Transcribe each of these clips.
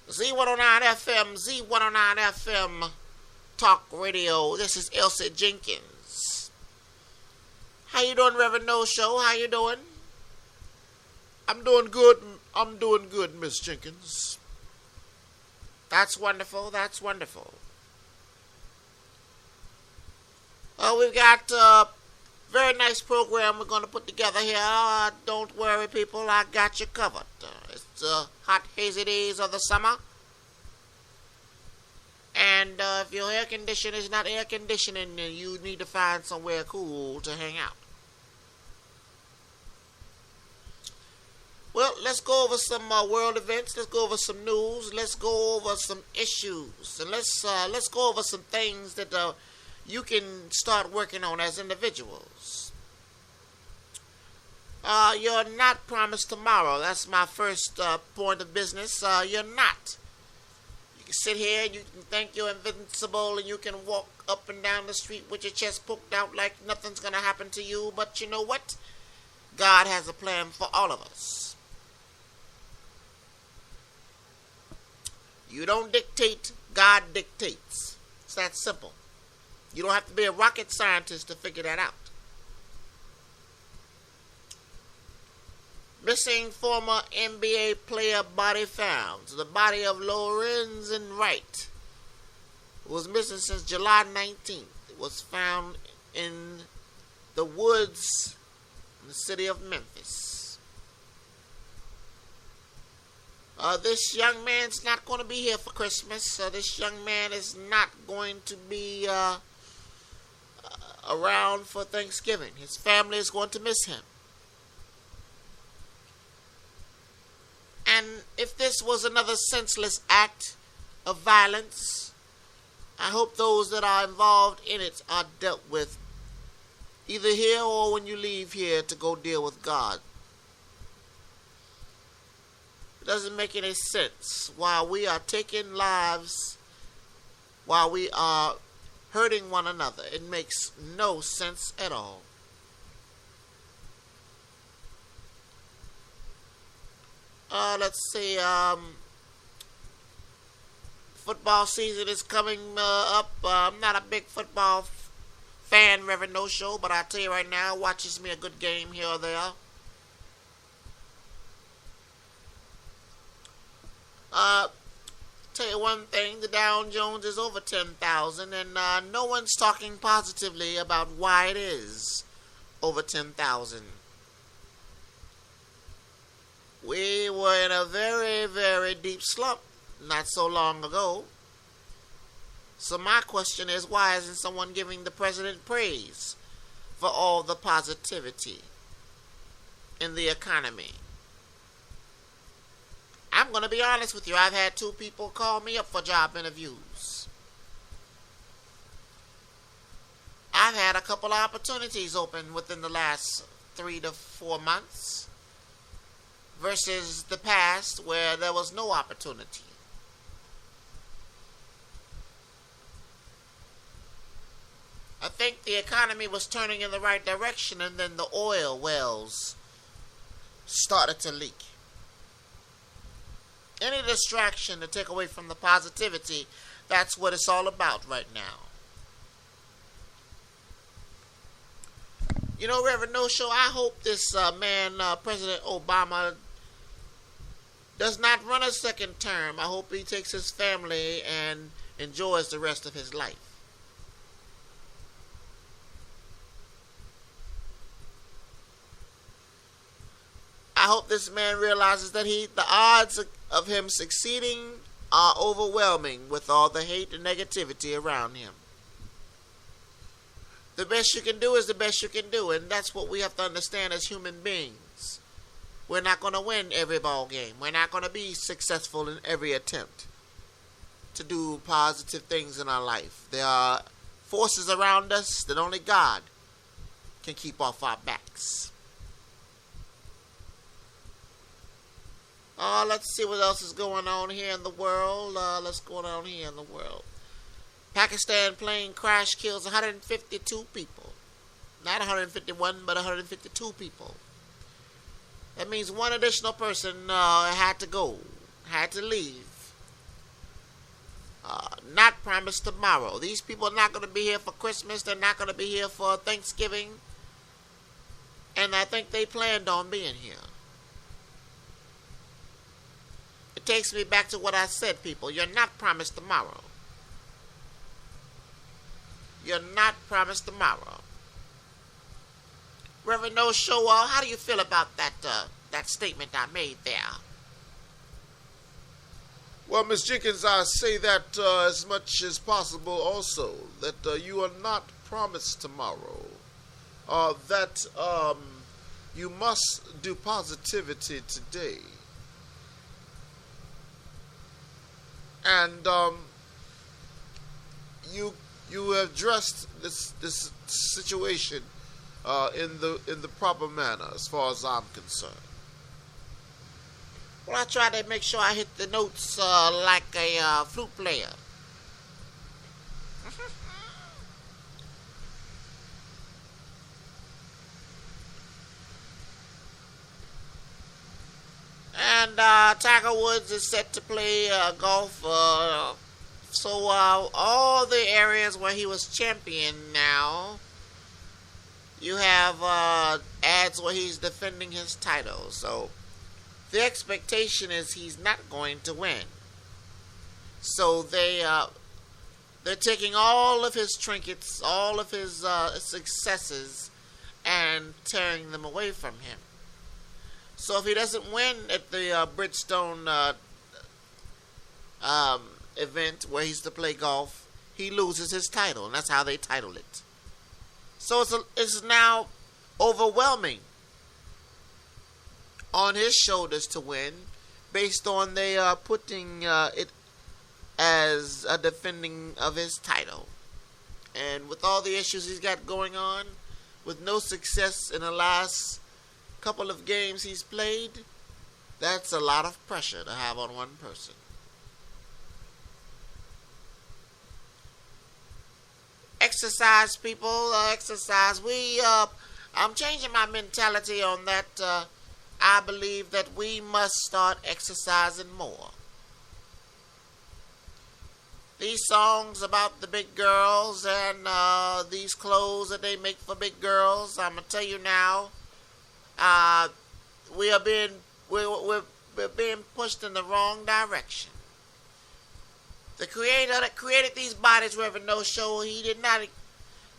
Z109FM, Z109FM Talk Radio. This is Elsie Jenkins. How you doing, Reverend No Show? How you doing? I'm doing good. I'm doing good, Miss Jenkins. That's wonderful. That's wonderful. We've got a very nice program we're going to put together here. Don't worry, people. I got you covered. It's hot, hazy days of the summer. And if your air conditioner is not air conditioning, then you need to find somewhere cool to hang out. Well, let's go over some world events. Let's go over some news. Let's go over some issues. And let's go over some things that you can start working on as individuals. You're not promised tomorrow. That's my first point of business. You're not. You can sit here and you can think you're invincible and you can walk up and down the street with your chest poked out like nothing's going to happen to you. But you know what? God has a plan for all of us. You don't dictate, God dictates. It's that simple. You don't have to be a rocket scientist to figure that out. Missing former NBA player body found. The body of Lorenzen Wright was missing since July 19th. It was found in the woods in the city of Memphis. This young man's not going to be here for Christmas. This young man is not going to be around for Thanksgiving. His family is going to miss him. And if this was another senseless act of violence, I hope those that are involved in it are dealt with either here or when you leave here to go deal with God. It doesn't make any sense while we are taking lives, while we are hurting one another. It makes no sense at all. Let's see. Football season is coming up. I'm not a big football fan, Reverend No Show, but I tell you right now, watches me a good game here or there. Tell you one thing, the Dow Jones is over 10,000, and no one's talking positively about why it is over 10,000. We were in a very, very deep slump not so long ago. So my question is, why isn't someone giving the president praise for all the positivity in the economy? I'm going to be honest with you. I've had 2 people call me up for job interviews. I've had a couple of opportunities open within the last 3 to 4 months versus the past where there was no opportunity. I think the economy was turning in the right direction, and then the oil wells started to leak. Any distraction to take away from the positivity, that's what it's all about right now. You know, Reverend No Show, I hope this man, President Obama, does not run a second term. I hope he takes his family and enjoys the rest of his life. I hope this man realizes that the odds of him succeeding are overwhelming with all the hate and negativity around him. The best you can do is the best you can do, and that's what we have to understand as human beings. We're not going to win every ball game. We're not going to be successful in every attempt to do positive things in our life. There are forces around us that only God can keep off our backs. Let's see what else is going on here in the world. Let's go on here in the world. Pakistan plane crash kills 152 people. Not 151, but 152 people. That means one additional person had to go, had to leave not promised tomorrow. These people are not going to be here for Christmas. They're not going to be here for Thanksgiving. And I think they planned on being here. It takes me back to what I said, people. You're not promised tomorrow. You're not promised tomorrow. Reverend No Showall, how do you feel about that statement I made there? Well, Miss Jenkins, I say that as much as possible also, that you are not promised tomorrow. That you must do positivity today. And you addressed this situation in the proper manner, as far as I'm concerned. Well, I try to make sure I hit the notes like a flute player. And Tiger Woods is set to play golf. So all the areas where he was champion now, you have ads where he's defending his title. So the expectation is he's not going to win. So they're taking all of his trinkets, all of his successes, and tearing them away from him. So if he doesn't win at the Bridgestone event where he's to play golf, he loses his title, and that's how they title it. So it's now overwhelming on his shoulders to win, based on they putting it as a defending of his title. And with all the issues he's got going on, with no success in the last couple of games he's played, that's a lot of pressure to have on one person. Exercise, people, exercise. I'm changing my mentality on that. I believe that we must start exercising more. These songs about the big girls and these clothes that they make for big girls, I'm gonna tell you now, we're being pushed in the wrong direction. The creator that created these bodies, Reverend No Show, he did not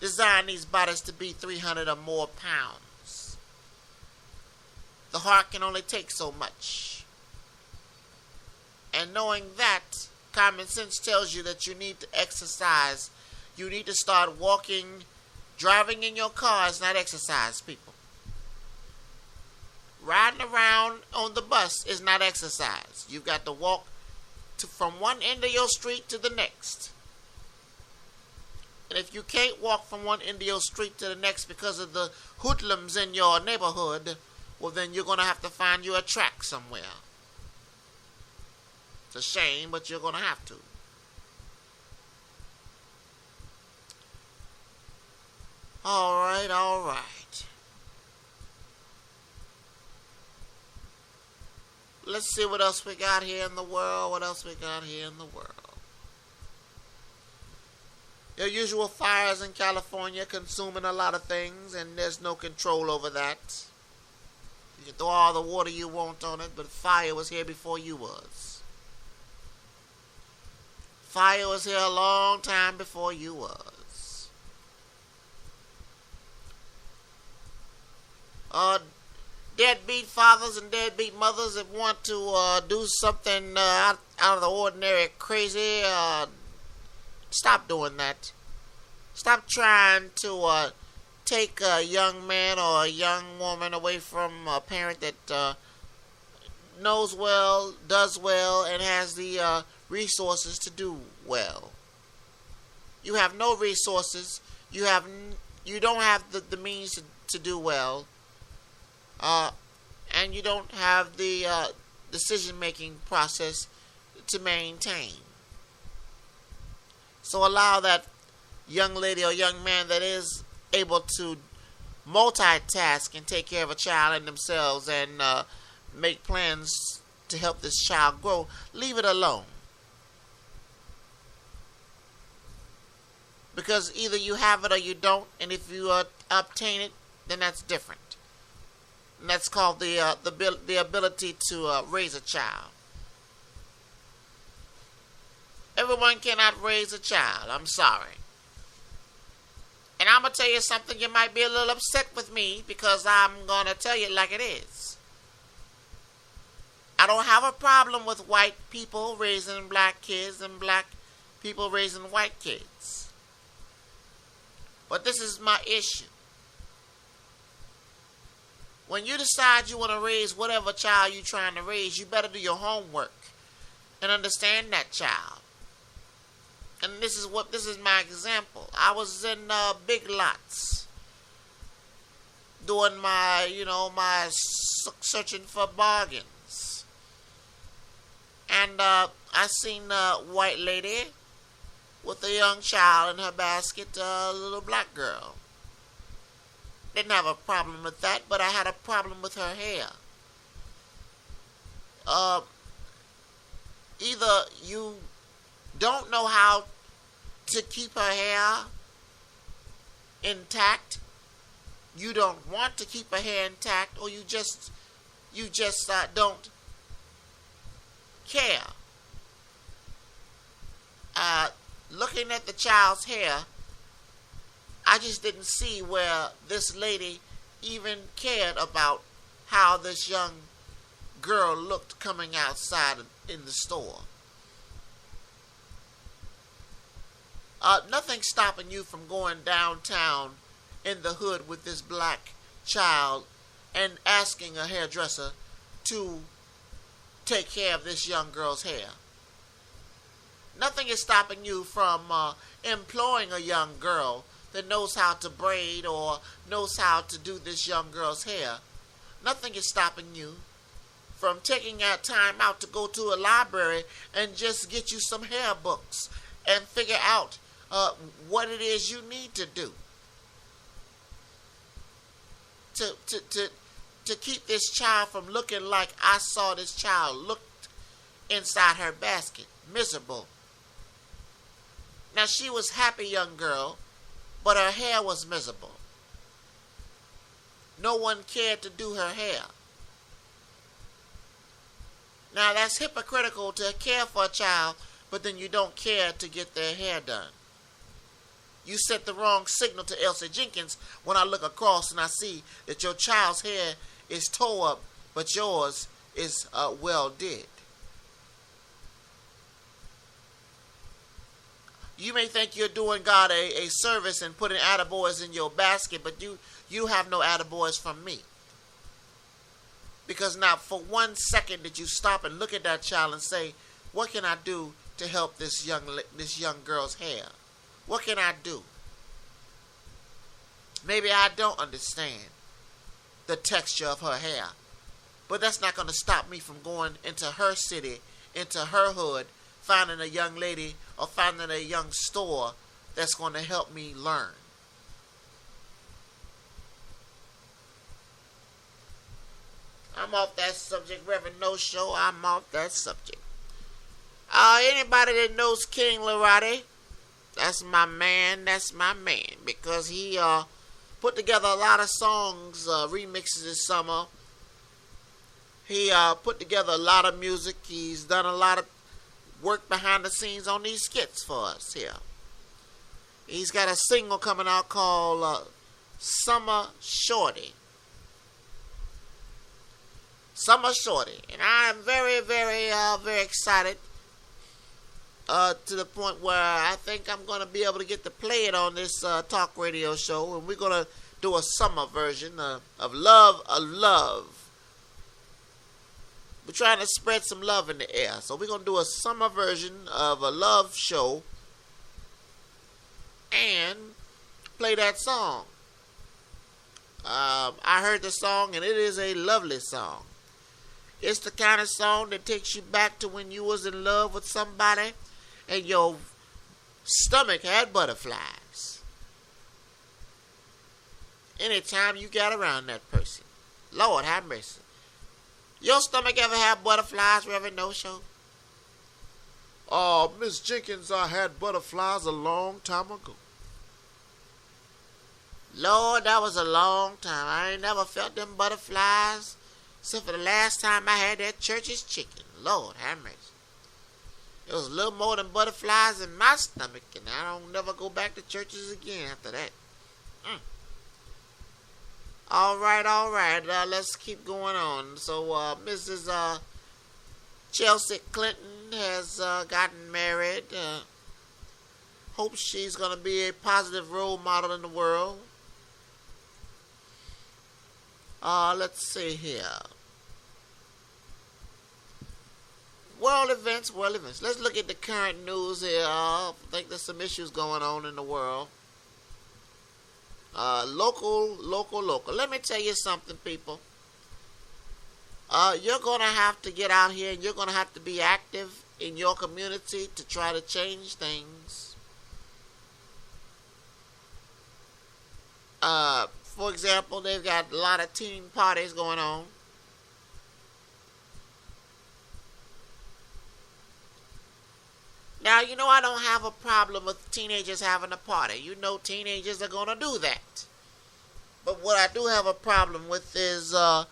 design these bodies to be 300 or more pounds. The heart can only take so much. And knowing that, common sense tells you that you need to exercise. You need to start walking. Driving in your car is not exercise, people. Riding around on the bus is not exercise. You've got to walk from one end of your street to the next. And if you can't walk from one end of your street to the next because of the hoodlums in your neighborhood, well, then you're going to have to find you a track somewhere. It's a shame, but you're going to have to. All right. Let's see what else we got here in the world. Your usual fires in California consuming a lot of things, and there's no control over that. You can throw all the water you want on it, but fire was here before you was. Fire was here a long time before you was. Deadbeat fathers and deadbeat mothers that want to do something out of the ordinary crazy, stop doing that. Stop trying to take a young man or a young woman away from a parent that knows well, does well, and has the resources to do well. You have no resources. You don't have the means to do well. And you don't have the decision-making process to maintain. So allow that young lady or young man that is able to multitask and take care of a child and themselves and make plans to help this child grow, leave it alone. Because either you have it or you don't, and if you obtain it, then that's different. And that's called the ability to raise a child. Everyone cannot raise a child. I'm sorry. And I'm going to tell you something. You might be a little upset with me because I'm going to tell you like it is. I don't have a problem with white people raising black kids and black people raising white kids. But this is my issue. When you decide you want to raise whatever child you're trying to raise, you better do your homework and understand that child. And this is my example. I was in Big Lots doing my searching for bargains. And I seen a white lady with a young child in her basket, a little black girl. Didn't have a problem with that, but I had a problem with her hair. Either you don't know how to keep her hair intact, you don't want to keep her hair intact, or you just don't care. Looking at the child's hair, I just didn't see where this lady even cared about how this young girl looked coming outside in the store. Nothing's stopping you from going downtown in the hood with this black child and asking a hairdresser to take care of this young girl's hair. Nothing is stopping you from employing a young girl that knows how to braid or knows how to do this young girl's hair. Nothing is stopping you from taking that time out to go to a library and just get you some hair books and figure out what it is you need to do to keep this child from looking like I saw this child looked inside her basket, miserable. Now, she was a happy young girl, but her hair was miserable. No one cared to do her hair. Now, that's hypocritical to care for a child, but then you don't care to get their hair done. You sent the wrong signal to Elsie Jenkins when I look across and I see that your child's hair is tore up, but yours is well did. You may think you're doing God a service and putting attaboys in your basket, but you have no attaboys from me. Because not for 1 second did you stop and look at that child and say, what can I do to help this young girl's hair? What can I do? Maybe I don't understand the texture of her hair, but that's not going to stop me from going into her city, into her hood, finding a young lady or finding a young store that's going to help me learn. I'm off that subject, Reverend No Show. I'm off that subject. Anybody that knows King LORATTI, that's my man, because he put together a lot of songs, remixes this summer. He put together a lot of music. He's done a lot of work behind the scenes on these skits for us here. He's got a single coming out called Summer Shorty. Summer Shorty. And I am very, very, very excited to the point where I think I'm going to be able to get to play it on this talk radio show. And we're going to do a summer version of Love. We're trying to spread some love in the air. So we're going to do a summer version of a love show and play that song. I heard the song and it is a lovely song. It's the kind of song that takes you back to when you was in love with somebody and your stomach had butterflies. Anytime you got around that person. Lord have mercy. Your stomach ever have butterflies, Reverend No Show? Miss Jenkins, I had butterflies a long time ago. Lord, that was a long time. I ain't never felt them butterflies except for the last time I had that church's chicken. Lord have mercy. It was a little more than butterflies in my stomach, and I don't never go back to churches again after that. All right. Let's keep going on. So, Mrs. Chelsea Clinton has gotten married. Hope she's going to be a positive role model in the world. Let's see here. World events. Let's look at the current news here. I think there's some issues going on in the world. Local. Let me tell you something, people. You're going to have to get out here and you're going to have to be active in your community to try to change things. For example, they've got a lot of teen parties going on. Now, you know, I don't have a problem with teenagers having a party. You know, teenagers are going to do that. But what I do have a problem with is the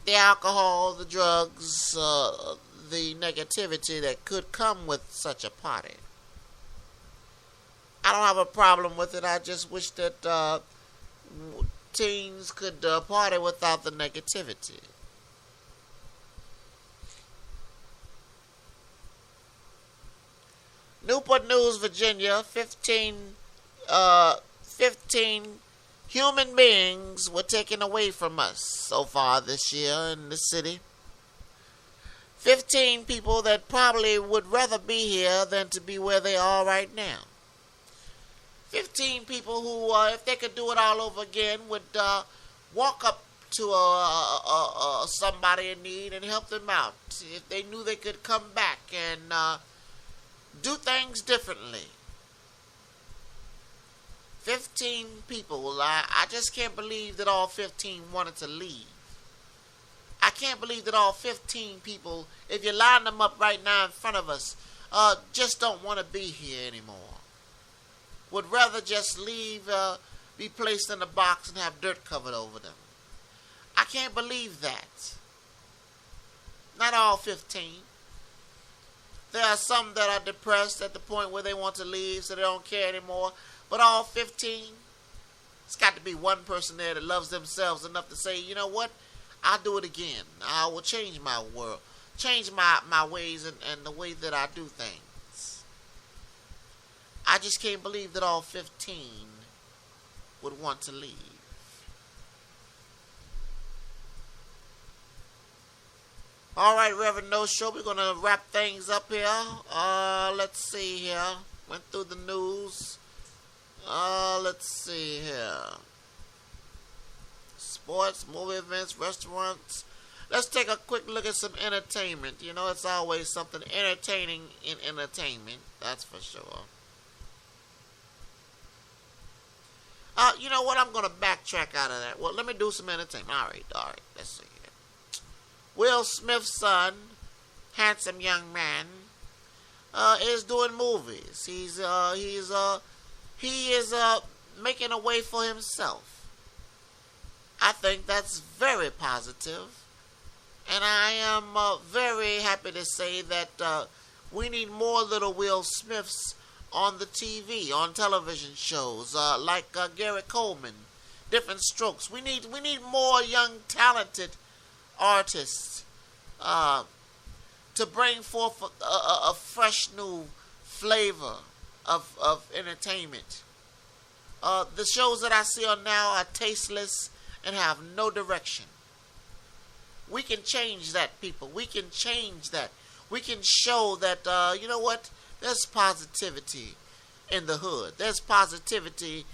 alcohol, the drugs, the negativity that could come with such a party. I don't have a problem with it. I just wish that teens could party without the negativity. Newport News, Virginia, 15 human beings were taken away from us so far this year in the city. 15 people that probably would rather be here than to be where they are right now. 15 people who, if they could do it all over again, would walk up to somebody in need and help them out. If they knew they could come back and do things differently. 15 people. I just can't believe that all 15 wanted to leave. I can't believe that all 15 people, if you line them up right now in front of us, just don't want to be here anymore. Would rather just leave, be placed in a box and have dirt covered over them. I can't believe that. Not all 15. There are some that are depressed at the point where they want to leave, so they don't care anymore. But all 15, it's got to be one person there that loves themselves enough to say, you know what? I'll do it again. I will change my world, change my ways and the way that I do things. I just can't believe that all 15 would want to leave. All right, Reverend No Show, we're going to wrap things up here. Let's see here. Went through the news. Let's see here. Sports, movie events, restaurants. Let's take a quick look at some entertainment. You know, it's always something entertaining in entertainment. That's for sure. You know what? I'm going to backtrack out of that. Well, let me do some entertainment. All right. Let's see. Will Smith's son, handsome young man, is doing movies. He is making a way for himself. I think that's very positive, and I am very happy to say that we need more little Will Smiths on the TV, on television shows like Gary Coleman, Different Strokes. We need more young, talented artists to bring forth a fresh new flavor of entertainment. The shows that I see on now are tasteless and have no direction. We can change that, people. We can change that. We can show that, you know what? There's positivity in the hood. There's positivity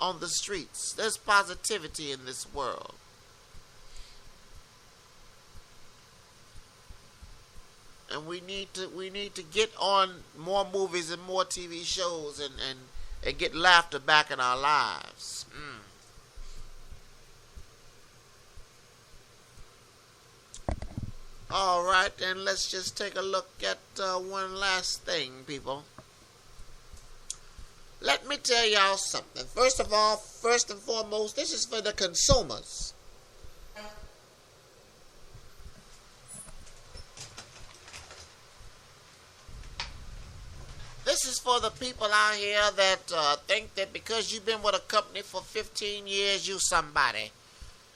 on the streets. There's positivity in this world. And we need to get on more movies and more TV shows and get laughter back in our lives. All right, and let's just take a look at one last thing, people. Let me tell y'all something. First of all, first and foremost, this is for the consumers. This is for the people out here that think that because you've been with a company for 15 years, you somebody.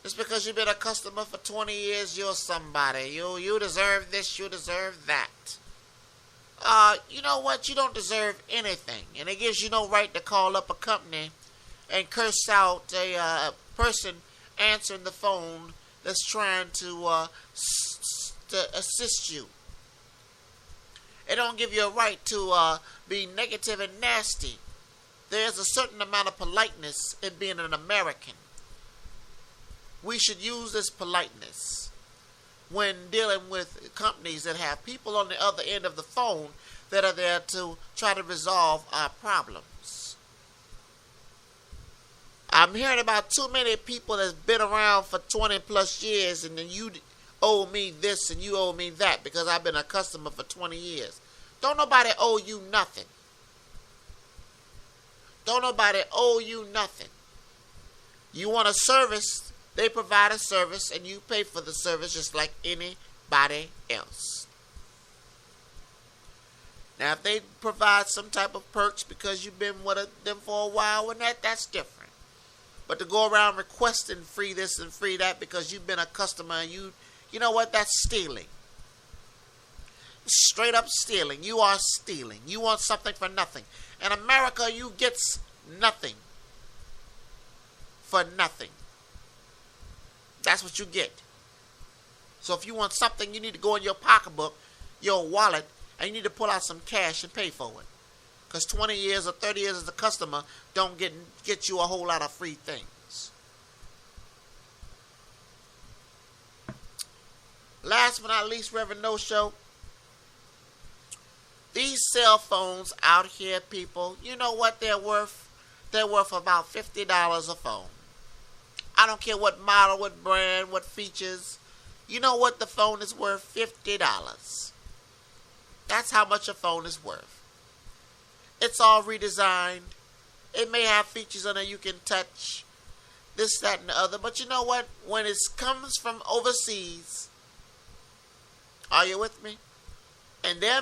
Just because you've been a customer for 20 years, you're somebody. You deserve this, you deserve that. You know what? You don't deserve anything. And it gives you no right to call up a company and curse out a person answering the phone that's trying to assist you. It don't give you a right to be negative and nasty. There's a certain amount of politeness in being an American. We should use this politeness when dealing with companies that have people on the other end of the phone that are there to try to resolve our problems. I'm hearing about too many people that's been around for 20 plus years, and then you owe me this and you owe me that because I've been a customer for 20 years. Don't nobody owe you nothing. Don't nobody owe you nothing. You want a service, they provide a service, and you pay for the service just like anybody else. Now, if they provide some type of perks because you've been with them for a while, and that's different. But to go around requesting free this and free that because you've been a customer and you know what? That's stealing. Straight up stealing. You are stealing. You want something for nothing. In America, you get nothing for nothing. That's what you get. So if you want something, you need to go in your pocketbook, your wallet, and you need to pull out some cash and pay for it. Because 20 years or 30 years as a customer don't get you a whole lot of free things. Last but not least, Reverend No Show. These cell phones out here, people, you know what they're worth? They're worth about $50 a phone. I don't care what model, what brand, what features. You know what the phone is worth? $50. That's how much a phone is worth. It's all redesigned. It may have features on it you can touch, this, that, and the other. But you know what? When it comes from overseas, are you with me? And they're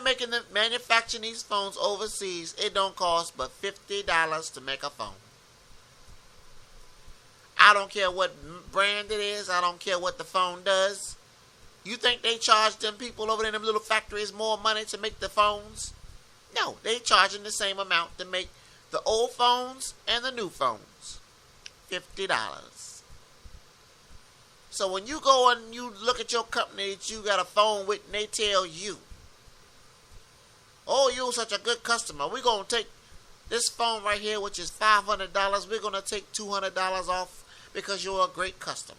manufacturing these phones overseas. It don't cost but $50 to make a phone. I don't care what brand it is. I don't care what the phone does. You think they charge them people over there in them little factories more money to make the phones? No, they charging the same amount to make the old phones and the new phones. $50. So when you go and you look at your company that you got a phone with and they tell you, oh, you're such a good customer, we're going to take this phone right here, which is $500, we're going to take $200 off because you're a great customer.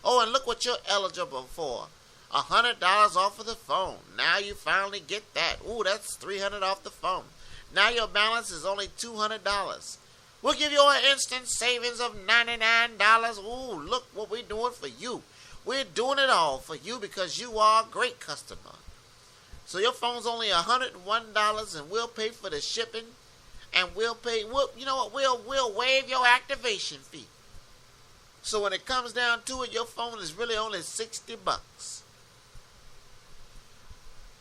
Oh, and look what you're eligible for. $100 off of the phone. Now you finally get that. Ooh, that's $300 off the phone. Now your balance is only $200. We'll give you an instant savings of $99. Ooh, look what we're doing for you. We're doing it all for you because you are a great customer. So your phone's only $101 and we'll pay for the shipping and we'll you know what, we'll waive your activation fee. So when it comes down to it, your phone is really only $60.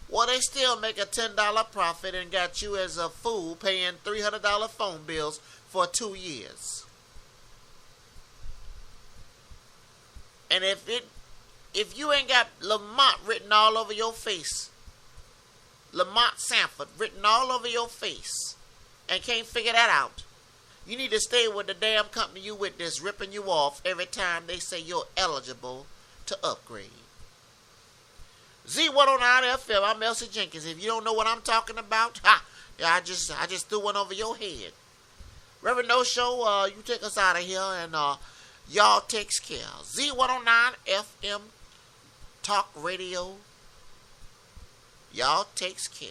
Well, they still make a $10 profit and got you as a fool paying $300 phone bills for 2 years. And if you ain't got Lamont written all over your face, Lamont Sanford written all over your face, and can't figure that out, you need to stay with the damn company you with that's ripping you off every time they say you're eligible to upgrade. Z109FM, I'm Elsie Jenkins. If you don't know what I'm talking about, I just threw one over your head. Reverend No Show, you take us out of here, and y'all takes care. Z109FM Talk Radio, y'all takes care.